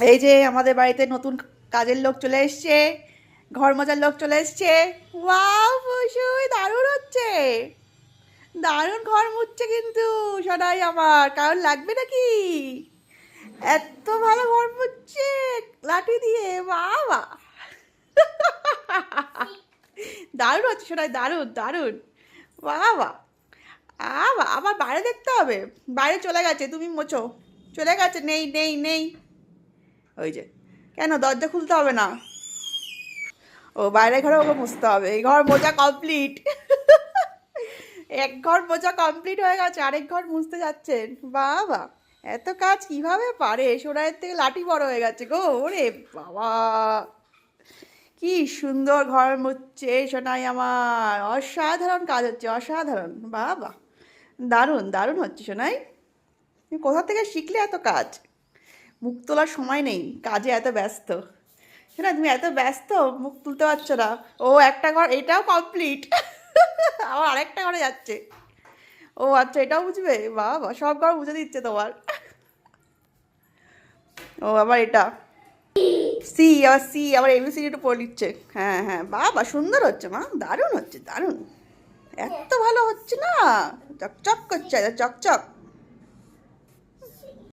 এই যে আমাদের বাড়িতে নতুন কাজের লোক চলে এসছে, ঘর মোছার লোক চলে এসছে। ওয়াও ফুসুই, দারুণ হচ্ছে, দারুণ ঘর মুছছে কিন্তু সদাই আমার। কারণ লাগবে নাকি? এত ভালো ঘর মুছছে লাঠি দিয়ে, বাবা দারুণ হচ্ছে সদাই, দারুণ দারুণ, বাবা। আবার বাইরে দেখতে হবে, বাইরে চলে গেছে, তুমি মোছো। চলে গেছে, নেই নেই নেই। ওই যে, কেন দরজা খুলতে হবে না? ও বাইরে ঘরে ওকে মুছতে হবে। এই ঘর মোছা কমপ্লিট। এক ঘর মোছা কমপ্লিট হয়ে গেছে, আরেক ঘর মুছতে যাচ্ছেন। বাবা, এত কাজ কিভাবে পারে? সোনাইয়ের থেকে লাঠি বড় হয়ে গেছে গো। ওরে বাবা, কি সুন্দর ঘর মুছছে সোনাই আমার। অসাধারণ কাজ হচ্ছে, অসাধারণ। বাবা, দারুণ দারুণ হচ্ছে সোনাই। তুমি কোথা থেকে শিখলে এত কাজ? মুখ তোলার সময় নেই, কাজে এত ব্যস্ত। না তুমি এত ব্যস্ত, মুখ তুলতে পারছো না। ও একটা ঘর এটাও কমপ্লিট। আবার আরেকটা ঘরে যাচ্ছে। ও আচ্ছা, এটাও বুঝবে? বাবা, সব ঘর বুঝে দিচ্ছে তোমার। ও আবার এটা সি, আবার সি, আবার এবিসিডি একটু পড়ে নিচ্ছে। হ্যাঁ হ্যাঁ, বাবা সুন্দর হচ্ছে মা, দারুণ হচ্ছে দারুণ। এত ভালো হচ্ছে না, চকচক করছে, চকচক।